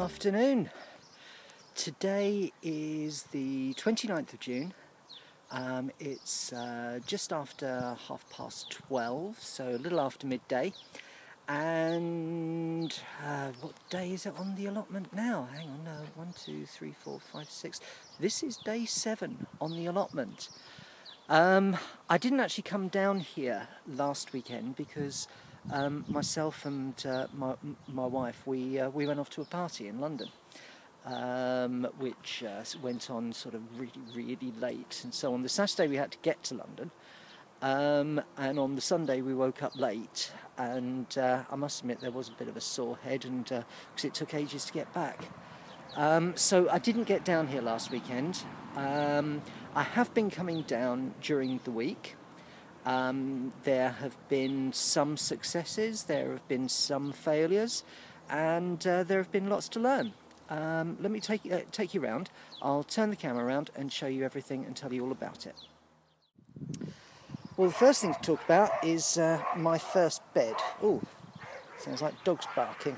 afternoon. Today is the 29th of June. It's just after 12:30, so a little after midday. And what day is it on the allotment now? Hang on, 1, 2, 3, 4, 5, 6. This is day 7 on the allotment. I didn't actually come down here last weekend because myself and my wife, we went off to a party in London, which went on sort of really late. And so on the Saturday we had to get to London, and on the Sunday we woke up late, and I must admit there was a bit of a sore head, and because it took ages to get back. So I didn't get down here last weekend. I have been coming down during the week. There have been some successes, there have been some failures, and there have been lots to learn. Let me take you around. I'll turn the camera around and show you everything and tell you all about it. Well, the first thing to talk about is my first bed. Oh, sounds like dogs barking.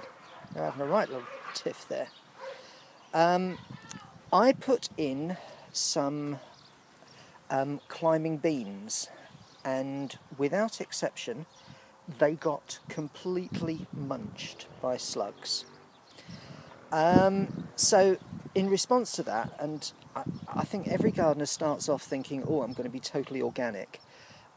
They're having a right little tiff there. I put in some climbing beans, and without exception they got completely munched by slugs. So in response to that, and I think every gardener starts off thinking, oh, I'm going to be totally organic,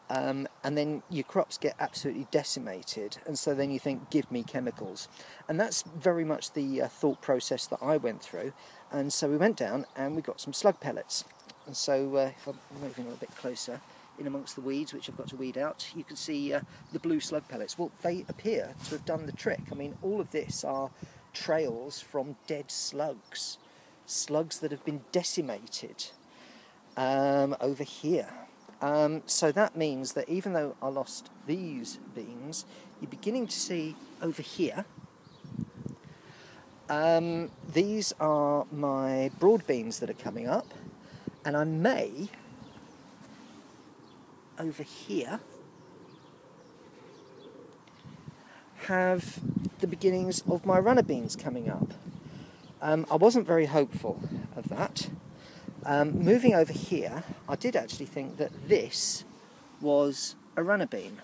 and then your crops get absolutely decimated, and so then you think, give me chemicals. And that's very much the thought process that I went through. And so we went down and we got some slug pellets. And so if I'm moving a little bit closer, in amongst the weeds, which I've got to weed out, you can see the blue slug pellets. Well, they appear to have done the trick. I mean, all of this are trails from dead slugs. Slugs that have been decimated over here. So that means that even though I lost these beans, you're beginning to see over here, these are my broad beans that are coming up, and I may, over here, have the beginnings of my runner beans coming up. I wasn't very hopeful of that. Moving over here, I did actually think that this was a runner bean,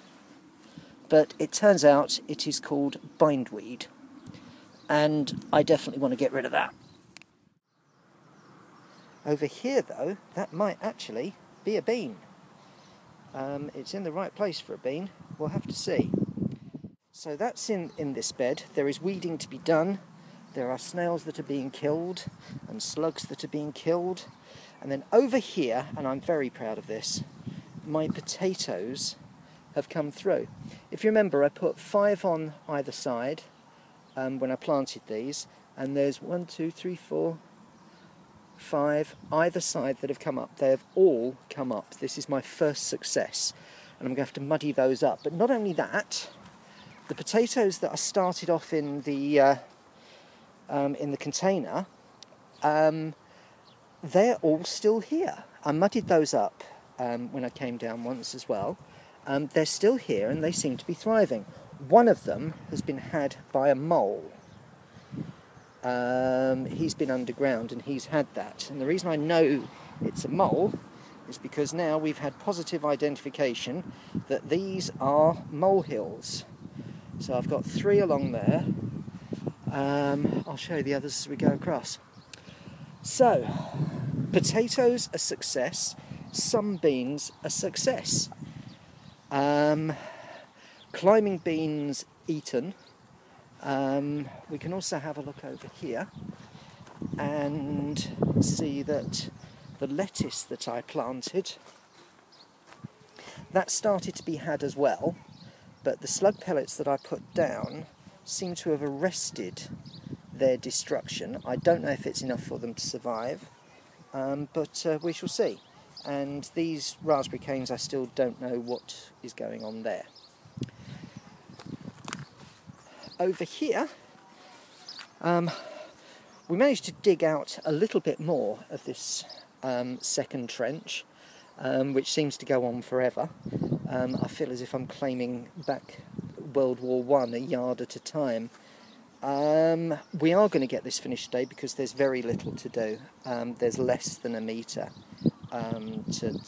but it turns out it is called bindweed, and I definitely want to get rid of that. Over here though, that might actually be a bean. It's in the right place for a bean, we'll have to see. So that's in this bed. There is weeding to be done. There are snails that are being killed and slugs that are being killed. And then over here, and I'm very proud of this, my potatoes have come through. If you remember, I put 5 on either side when I planted these, and there's 1, 2, 3, 4, 5 either side that have come up. They have all come up. This is my first success, and I'm going to have to muddy those up. But not only that, the potatoes that I started off in the container, they're all still here. I muddied those up when I came down once as well. They're still here and they seem to be thriving. One of them has been had by a mole. He's been underground and he's had that. And the reason I know it's a mole is because now we've had positive identification that these are molehills. So I've got 3 along there. I'll show you the others as we go across. So, potatoes a success, some beans a success. Climbing beans eaten. We can also have a look over here and see that the lettuce that I planted, that started to be had as well, but the slug pellets that I put down seem to have arrested their destruction. I don't know if it's enough for them to survive, but we shall see. And these raspberry canes, I still don't know what is going on there. Over here, we managed to dig out a little bit more of this second trench, which seems to go on forever. I feel as if I'm claiming back World War I a yard at a time. We are going to get this finished today because there's very little to do. There's less than a metre to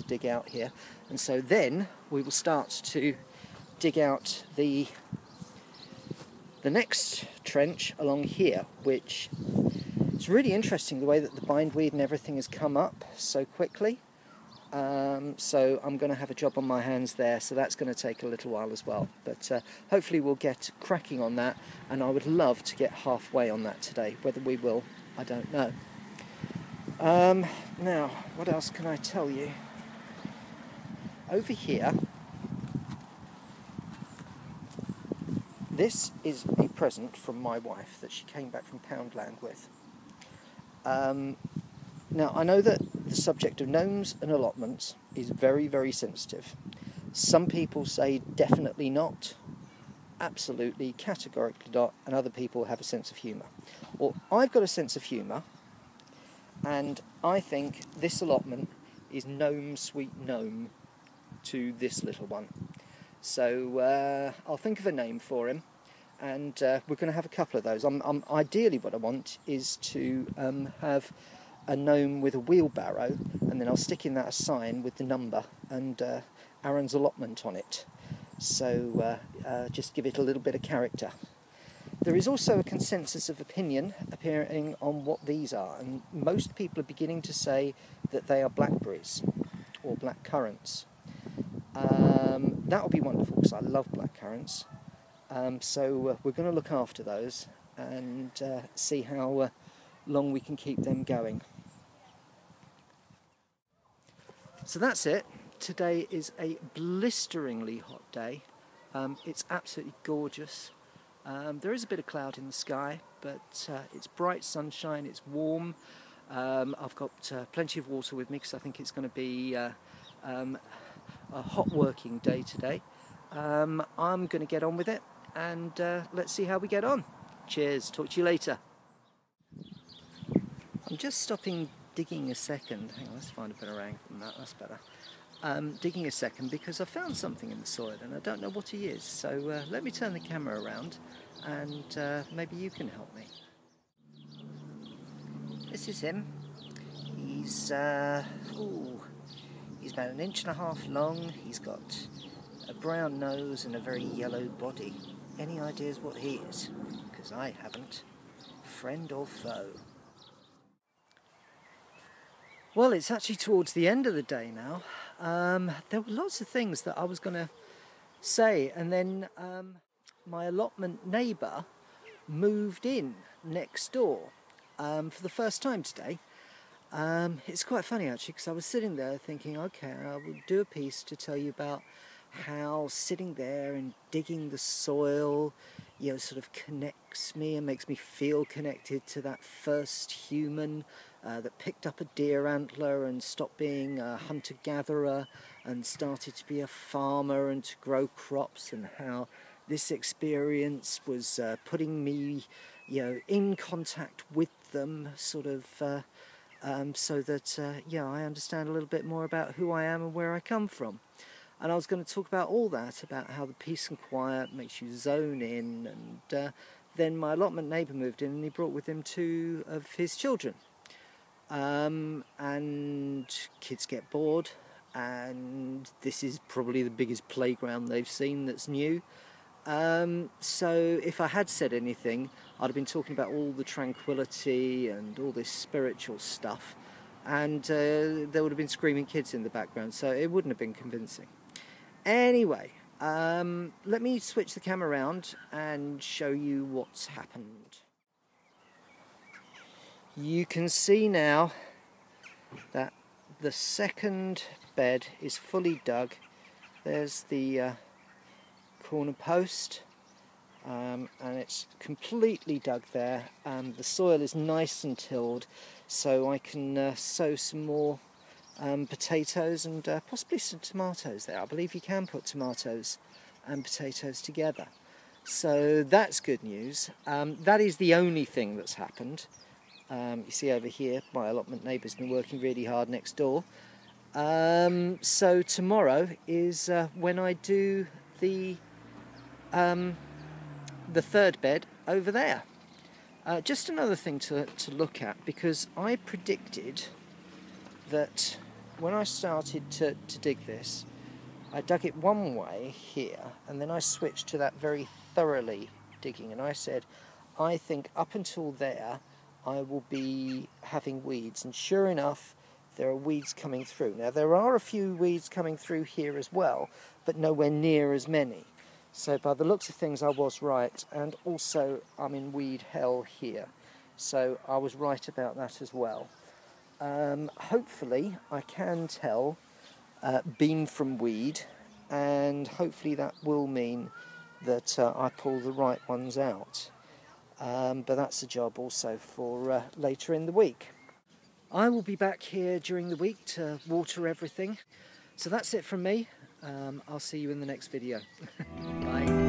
dig out here, and so then we will start to dig out the next trench along here, which is really interesting, the way that the bindweed and everything has come up so quickly. So I'm going to have a job on my hands there, so that's going to take a little while as well, but hopefully we'll get cracking on that, and I would love to get halfway on that today. Whether we will, I don't know. Now, what else can I tell you? Over here, this is a present from my wife that she came back from Poundland with. Now, I know that the subject of gnomes and allotments is very, very sensitive. Some people say definitely not, absolutely, categorically not, and other people have a sense of humour. Well, I've got a sense of humour, and I think this allotment is gnome sweet gnome to this little one. So I'll think of a name for him, and we're going to have a couple of those. Ideally what I want is to have a gnome with a wheelbarrow, and then I'll stick in that a sign with the number and Aaron's allotment on it. So just give it a little bit of character. There is also a consensus of opinion appearing on what these are, and most people are beginning to say that they are blackberries or black currants. That would be wonderful because I love black currants. So we're going to look after those and see how long we can keep them going. So that's it. Today is a blisteringly hot day. It's absolutely gorgeous. There is a bit of cloud in the sky, but it's bright sunshine, it's warm. I've got plenty of water with me because I think it's going to be a hot working day today. I'm going to get on with it, and let's see how we get on. Cheers, talk to you later. I'm just stopping digging a second. Hang on, let's find a better angle than that, that's better. Digging a second because I found something in the soil and I don't know what he is. So let me turn the camera around and maybe you can help me. This is him. He's about 1.5 inches long. He's got a brown nose and a very yellow body. Any ideas what he is? Because I haven't. Friend or foe? Well, it's actually towards the end of the day now. There were lots of things that I was going to say, and then my allotment neighbour moved in next door for the first time today. It's quite funny actually, because I was sitting there thinking, okay, I will do a piece to tell you about how sitting there and digging the soil, you know, sort of connects me and makes me feel connected to that first human that picked up a deer antler and stopped being a hunter-gatherer and started to be a farmer and to grow crops, and how this experience was putting me, you know, in contact with them, sort of so that yeah, I understand a little bit more about who I am and where I come from. And I was going to talk about all that, about how the peace and quiet makes you zone in, and then my allotment neighbour moved in and he brought with him 2 of his children. And kids get bored, and this is probably the biggest playground they've seen that's new. So if I had said anything, I'd have been talking about all the tranquility and all this spiritual stuff, and there would have been screaming kids in the background, so it wouldn't have been convincing. Anyway, let me switch the camera around and show you what's happened. You can see now that the second bed is fully dug. There's the corner post, and it's completely dug there. The soil is nice and tilled, so I can sow some more potatoes and possibly some tomatoes there. I believe you can put tomatoes and potatoes together, so that's good news. That is the only thing that's happened. You see over here, my allotment neighbour's been working really hard next door. So tomorrow is when I do the the third bed over there. Just another thing to look at, because I predicted that when I started to dig this, I dug it one way here, and then I switched to that very thoroughly digging, and I said, I think up until there I will be having weeds, and sure enough there are weeds coming through. Now there are a few weeds coming through here as well, but nowhere near as many. So by the looks of things I was right, and also I'm in weed hell here, so I was right about that as well. Hopefully I can tell bean from weed, and hopefully that will mean that I pull the right ones out. But that's a job also for later in the week. I will be back here during the week to water everything. So that's it from me. I'll see you in the next video. Bye.